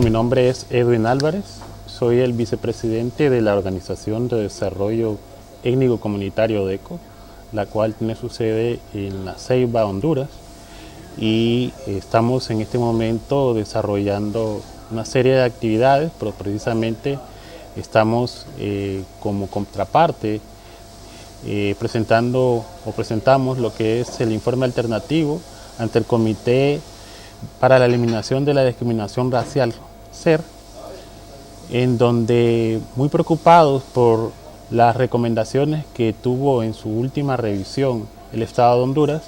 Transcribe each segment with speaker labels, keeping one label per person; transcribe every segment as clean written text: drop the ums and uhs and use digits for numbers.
Speaker 1: Mi nombre es Edwin Álvarez, soy el vicepresidente de la Organización de Desarrollo Étnico-Comunitario DECO, la cual tiene su sede en La Ceiba, Honduras, y estamos en este momento desarrollando una serie de actividades, pero precisamente estamos como contraparte presentamos lo que es el informe alternativo ante el Comité para la Eliminación de la Discriminación Racial, CER, en donde, muy preocupados por las recomendaciones que tuvo en su última revisión el Estado de Honduras,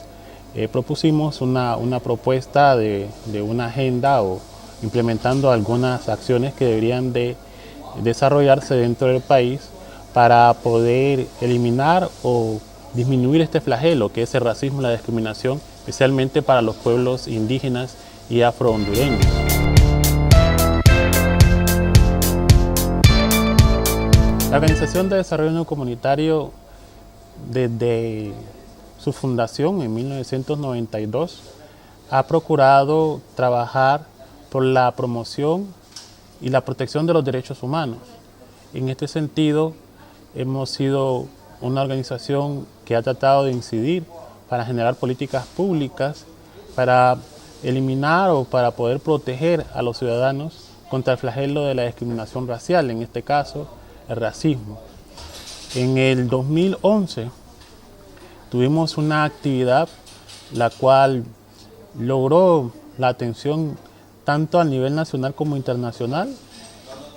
Speaker 1: propusimos una propuesta de una agenda o implementando algunas acciones que deberían de desarrollarse dentro del país para poder eliminar o disminuir este flagelo que es el racismo y la discriminación, especialmente para los pueblos indígenas y afrohondureños. La Organización de Desarrollo No Comunitario, desde su fundación en 1992, ha procurado trabajar por la promoción y la protección de los derechos humanos. En este sentido, hemos sido una organización que ha tratado de incidir para generar políticas públicas, para eliminar o para poder proteger a los ciudadanos contra el flagelo de la discriminación racial, en este caso el racismo. En el 2011 tuvimos una actividad la cual logró la atención tanto a nivel nacional como internacional.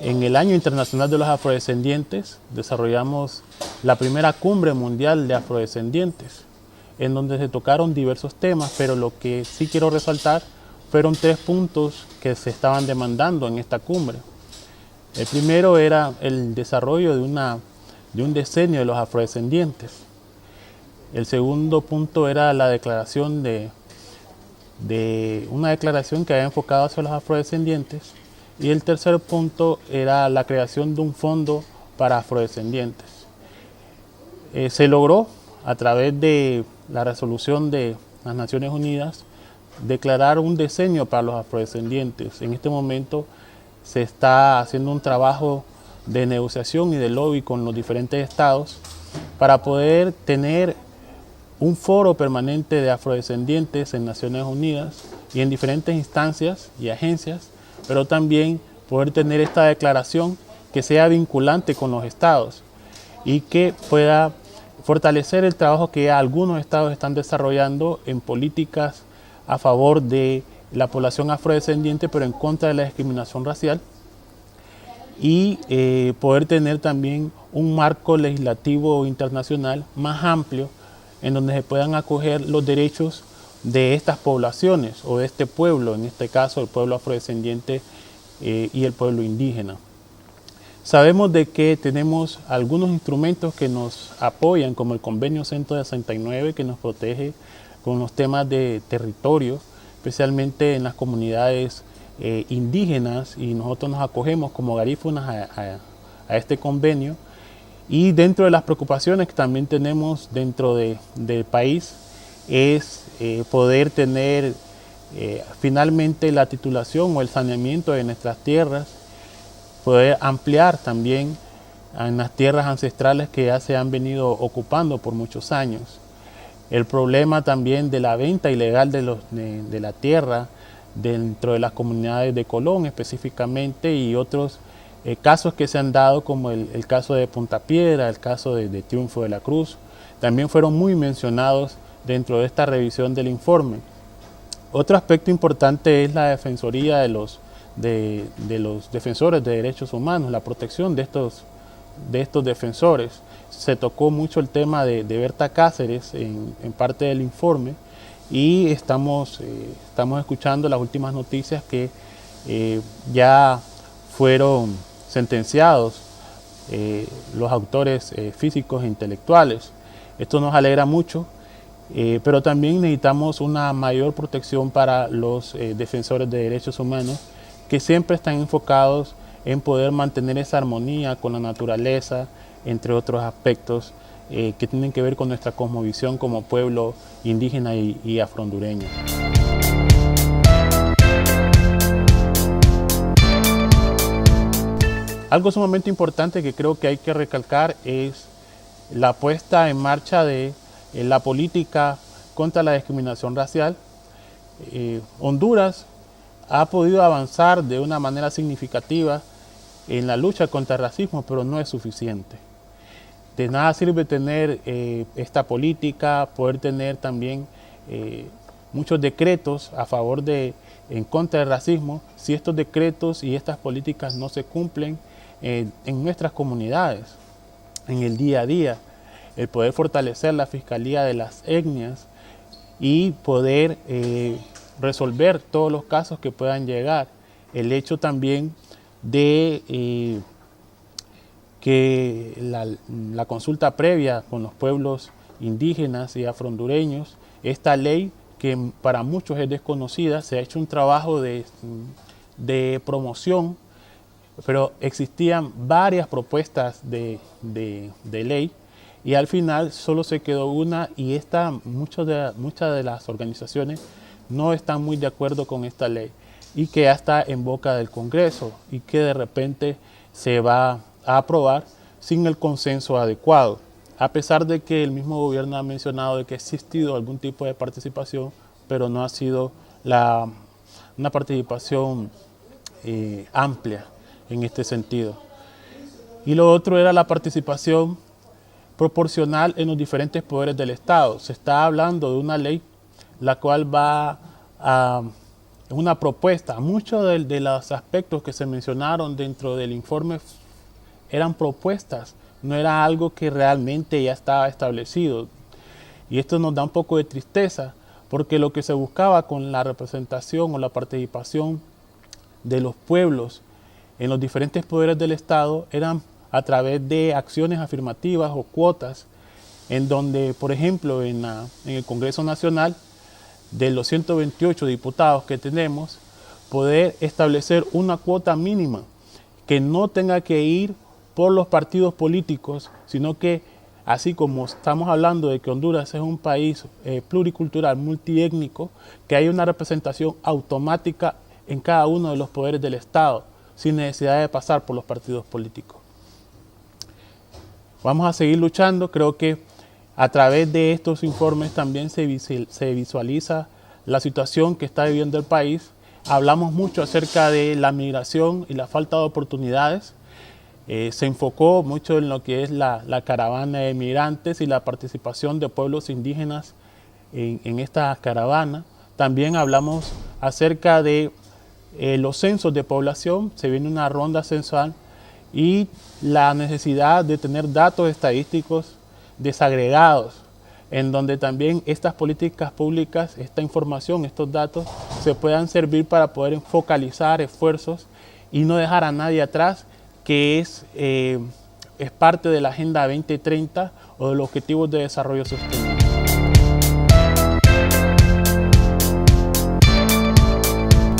Speaker 1: En el Año Internacional de los Afrodescendientes desarrollamos la primera cumbre mundial de afrodescendientes, en donde se tocaron diversos temas, pero lo que sí quiero resaltar fueron 3 puntos que se estaban demandando en esta cumbre. El primero era el desarrollo de un decenio de los afrodescendientes. El segundo punto era la declaración de una declaración que había enfocado hacia los afrodescendientes. Y el tercer punto era la creación de un fondo para afrodescendientes. Se logró, a través de la resolución de las Naciones Unidas, declarar un decenio para los afrodescendientes. En este momento se está haciendo un trabajo de negociación y de lobby con los diferentes estados para poder tener un foro permanente de afrodescendientes en Naciones Unidas y en diferentes instancias y agencias, pero también poder tener esta declaración que sea vinculante con los estados y que pueda fortalecer el trabajo que algunos estados están desarrollando en políticas a favor de la población afrodescendiente, pero en contra de la discriminación racial, y poder tener también un marco legislativo internacional más amplio en donde se puedan acoger los derechos de estas poblaciones o de este pueblo, en este caso el pueblo afrodescendiente y el pueblo indígena. Sabemos de que tenemos algunos instrumentos que nos apoyan, como el Convenio 169, que nos protege con los temas de territorio, especialmente en las comunidades indígenas, y nosotros nos acogemos como garífunas a este convenio. Y dentro de las preocupaciones que también tenemos dentro del país es poder tener finalmente la titulación o el saneamiento de nuestras tierras, poder ampliar también en las tierras ancestrales que ya se han venido ocupando por muchos años. El problema también de la venta ilegal de la tierra dentro de las comunidades de Colón específicamente, y otros casos que se han dado, como el caso de Punta Piedra, el caso de Triunfo de la Cruz, también fueron muy mencionados dentro de esta revisión del informe. Otro aspecto importante es la defensoría de los defensores de derechos humanos, la protección de estos defensores. Se tocó mucho el tema de Berta Cáceres en parte del informe, y estamos escuchando las últimas noticias que ya fueron sentenciados los autores físicos e intelectuales. Esto nos alegra mucho, pero también necesitamos una mayor protección para los defensores de derechos humanos, que siempre están enfocados en poder mantener esa armonía con la naturaleza, entre otros aspectos que tienen que ver con nuestra cosmovisión como pueblo indígena y afrohondureño. Algo sumamente importante que creo que hay que recalcar es la puesta en marcha de la política contra la discriminación racial. Honduras ha podido avanzar de una manera significativa en la lucha contra el racismo, pero no es suficiente. De nada sirve tener esta política, poder tener también muchos decretos a favor en contra del racismo, si estos decretos y estas políticas no se cumplen en nuestras comunidades, en el día a día. El poder fortalecer la Fiscalía de las Etnias y poder resolver todos los casos que puedan llegar. El hecho también de que la consulta previa con los pueblos indígenas y afrohondureños, esta ley que para muchos es desconocida, se ha hecho un trabajo de promoción, pero existían varias propuestas de ley y al final solo se quedó una, y muchas de las organizaciones no están muy de acuerdo con esta ley y que ya está en boca del Congreso y que de repente se va a aprobar sin el consenso adecuado, a pesar de que el mismo gobierno ha mencionado de que ha existido algún tipo de participación, pero no ha sido una participación amplia en este sentido. Y lo otro era la participación proporcional en los diferentes poderes del Estado. Se está hablando de una ley la cual va a una propuesta. Muchos de los aspectos que se mencionaron dentro del informe eran propuestas, no era algo que realmente ya estaba establecido. Y esto nos da un poco de tristeza, porque lo que se buscaba con la representación o la participación de los pueblos en los diferentes poderes del Estado eran a través de acciones afirmativas o cuotas, en donde, por ejemplo, en el Congreso Nacional, de los 128 diputados que tenemos, poder establecer una cuota mínima que no tenga que ir por los partidos políticos, sino que, así como estamos hablando de que Honduras es un país pluricultural, multiétnico, que haya una representación automática en cada uno de los poderes del Estado, sin necesidad de pasar por los partidos políticos. Vamos a seguir luchando. Creo que a través de estos informes también se visualiza la situación que está viviendo el país. Hablamos mucho acerca de la migración y la falta de oportunidades. Se enfocó mucho en lo que es la caravana de migrantes y la participación de pueblos indígenas en esta caravana. También hablamos acerca de los censos de población. Se viene una ronda censual y la necesidad de tener datos estadísticos desagregados, en donde también estas políticas públicas, esta información, estos datos, se puedan servir para poder focalizar esfuerzos y no dejar a nadie atrás, que es parte de la Agenda 2030 o de los Objetivos de Desarrollo Sostenible.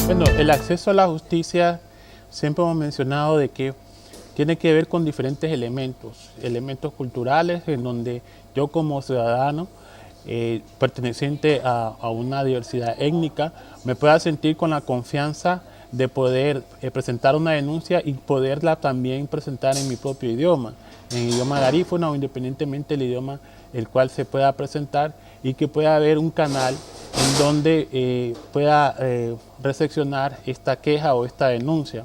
Speaker 1: Bueno, el acceso a la justicia, siempre hemos mencionado de que tiene que ver con diferentes elementos culturales, en donde yo como ciudadano perteneciente a una diversidad étnica me pueda sentir con la confianza de poder presentar una denuncia y poderla también presentar en mi propio idioma, en el idioma garífuna o independientemente del idioma el cual se pueda presentar, y que pueda haber un canal en donde pueda recepcionar esta queja o esta denuncia.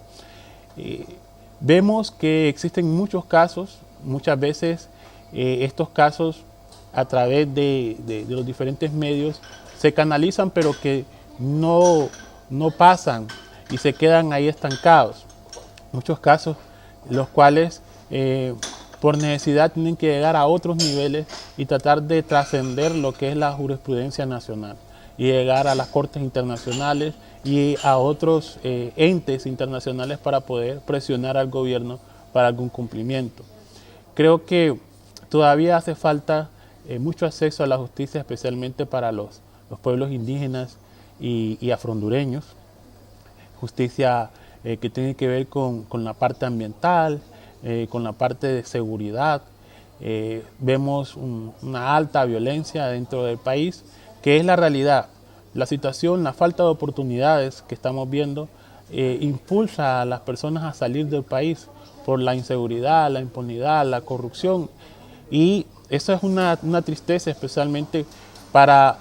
Speaker 1: Vemos que existen muchos casos, muchas veces estos casos a través de los diferentes medios se canalizan, pero que no pasan y se quedan ahí estancados. Muchos casos los cuales por necesidad tienen que llegar a otros niveles y tratar de trascender lo que es la jurisprudencia nacional y llegar a las cortes internacionales y a otros entes internacionales para poder presionar al gobierno para algún cumplimiento. Creo que todavía hace falta mucho acceso a la justicia, especialmente para los pueblos indígenas y afrohondureños. Justicia que tiene que ver con la parte ambiental, con la parte de seguridad. Vemos una alta violencia dentro del país, que es la realidad. La situación, la falta de oportunidades que estamos viendo impulsa a las personas a salir del país por la inseguridad, la impunidad, la corrupción. Y eso es una tristeza especialmente para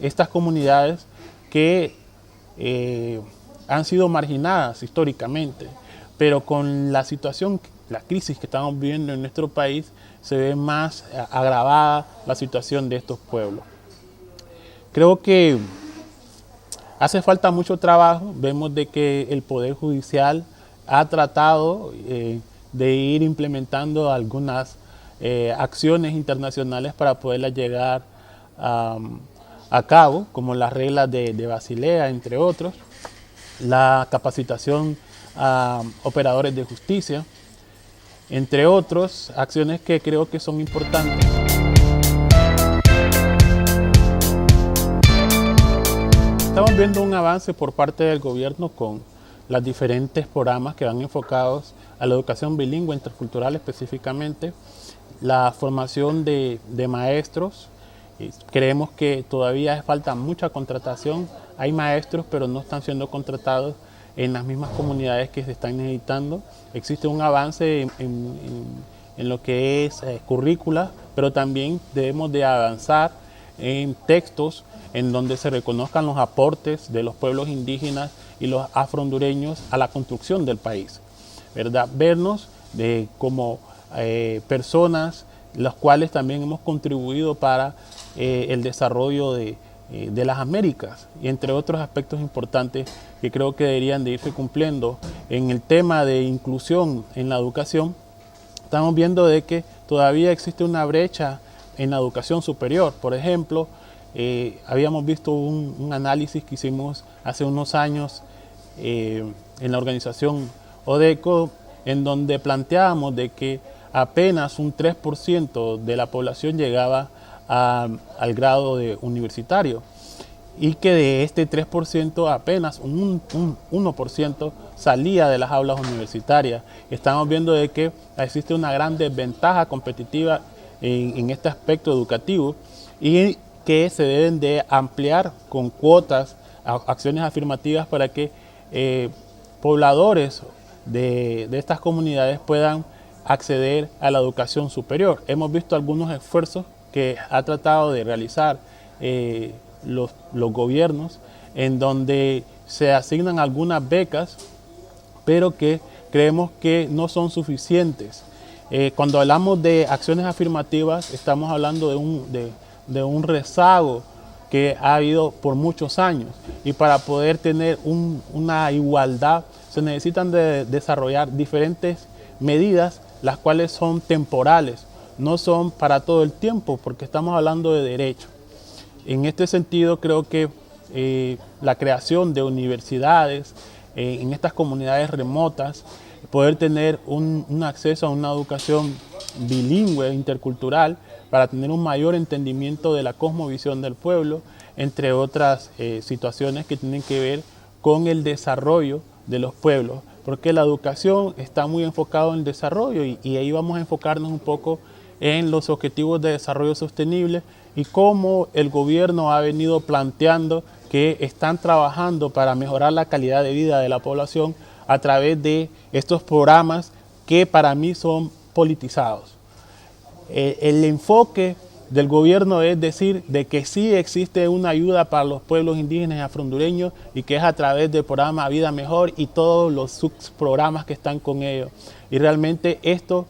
Speaker 1: estas comunidades que han sido marginadas históricamente, pero con la situación, la crisis que estamos viviendo en nuestro país, se ve más agravada la situación de estos pueblos. Creo que hace falta mucho trabajo. Vemos de que el Poder Judicial ha tratado de ir implementando algunas acciones internacionales para poderlas llegar a cabo, como las reglas de Basilea, entre otros, la capacitación a operadores de justicia, entre otros, acciones que creo que son importantes. Estamos viendo un avance por parte del gobierno con los diferentes programas que van enfocados a la educación bilingüe intercultural específicamente, la formación de maestros. Creemos que todavía falta mucha contratación. Hay maestros, pero no están siendo contratados en las mismas comunidades que se están necesitando. Existe un avance en lo que es currícula, pero también debemos de avanzar en textos en donde se reconozcan los aportes de los pueblos indígenas y los afro-hondureños a la construcción del país, ¿verdad? Vernos como personas las cuales también hemos contribuido para el desarrollo de las Américas, y entre otros aspectos importantes que creo que deberían de irse cumpliendo. En el tema de inclusión en la educación, estamos viendo de que todavía existe una brecha en la educación superior. Por ejemplo, habíamos visto un análisis que hicimos hace unos años en la organización ODECO, en donde planteábamos de que apenas un 3% de la población llegaba al grado de universitario, y que de este 3% apenas un 1% salía de las aulas universitarias. Estamos viendo de que existe una gran desventaja competitiva en este aspecto educativo, y que se deben de ampliar con cuotas, acciones afirmativas para que pobladores de estas comunidades puedan acceder a la educación superior. Hemos visto algunos esfuerzos que ha tratado de realizar los gobiernos, en donde se asignan algunas becas, pero que creemos que no son suficientes. Cuando hablamos de acciones afirmativas, estamos hablando de un rezago que ha habido por muchos años, y para poder tener una igualdad se necesitan de desarrollar diferentes medidas, las cuales son temporales, no son para todo el tiempo, porque estamos hablando de derechos. En este sentido, creo que la creación de universidades en estas comunidades remotas, poder tener un acceso a una educación bilingüe, intercultural, para tener un mayor entendimiento de la cosmovisión del pueblo, entre otras situaciones que tienen que ver con el desarrollo de los pueblos, porque la educación está muy enfocada en el desarrollo, y ahí vamos a enfocarnos un poco en los objetivos de desarrollo sostenible y cómo el gobierno ha venido planteando que están trabajando para mejorar la calidad de vida de la población a través de estos programas que para mí son politizados. El enfoque del gobierno es decir de que sí existe una ayuda para los pueblos indígenas y afro-hondureños, y que es a través del programa Vida Mejor y todos los subprogramas que están con ellos. Y realmente esto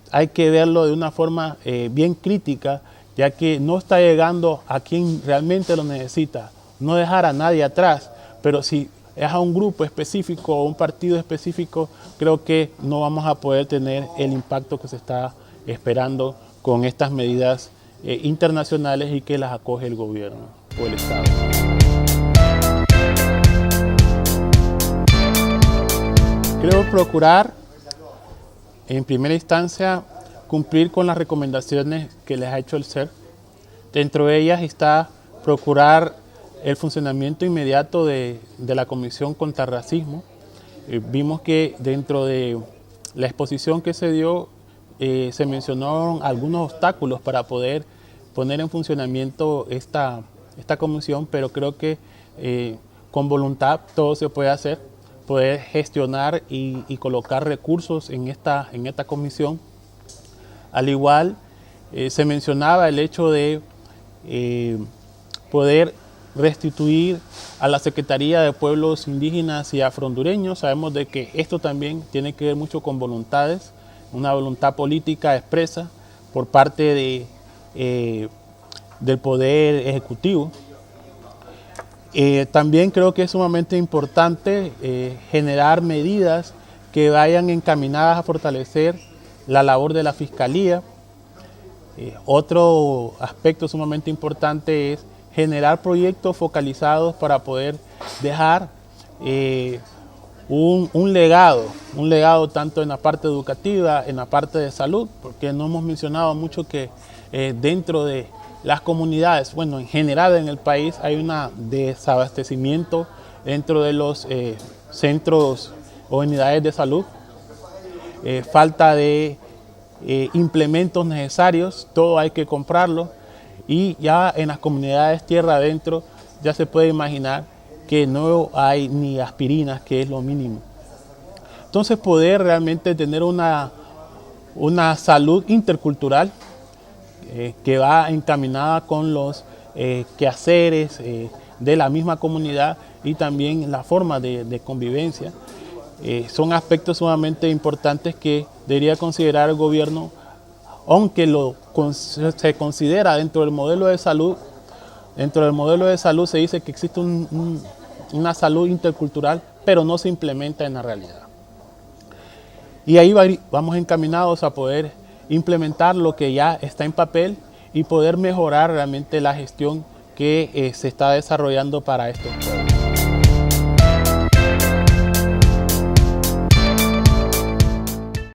Speaker 1: hay que verlo de una forma bien crítica, ya que no está llegando a quien realmente lo necesita. No dejar a nadie atrás, pero si es a un grupo específico o un partido específico, creo que no vamos a poder tener el impacto que se está esperando con estas medidas internacionales y que las acoge el gobierno o el Estado. Creo procurar, en primera instancia, cumplir con las recomendaciones que les ha hecho el CER. Dentro de ellas está procurar el funcionamiento inmediato de la Comisión contra el Racismo. Vimos que dentro de la exposición que se dio se mencionaron algunos obstáculos para poder poner en funcionamiento esta comisión, pero creo que con voluntad todo se puede hacer. poder gestionar y colocar recursos en esta comisión. Al igual, se mencionaba el hecho de poder restituir a la Secretaría de Pueblos Indígenas y Afro-Hondureños. Sabemos de que esto también tiene que ver mucho con voluntades, una voluntad política expresa por parte del Poder Ejecutivo. También creo que es sumamente importante generar medidas que vayan encaminadas a fortalecer la labor de la Fiscalía. Otro aspecto sumamente importante es generar proyectos focalizados para poder dejar un legado tanto en la parte educativa, en la parte de salud, porque no hemos mencionado mucho que dentro de las comunidades, bueno, en general en el país hay un desabastecimiento dentro de los centros o unidades de salud, falta de implementos necesarios, todo hay que comprarlo, y ya en las comunidades tierra adentro ya se puede imaginar que no hay ni aspirinas, que es lo mínimo. Entonces poder realmente tener una salud intercultural que va encaminada con los quehaceres de la misma comunidad y también la forma de convivencia. Son aspectos sumamente importantes que debería considerar el gobierno, aunque se considera dentro del modelo de salud. Dentro del modelo de salud se dice que existe una salud intercultural, pero no se implementa en la realidad. Y ahí vamos encaminados a poder implementar lo que ya está en papel y poder mejorar realmente la gestión que se está desarrollando para esto.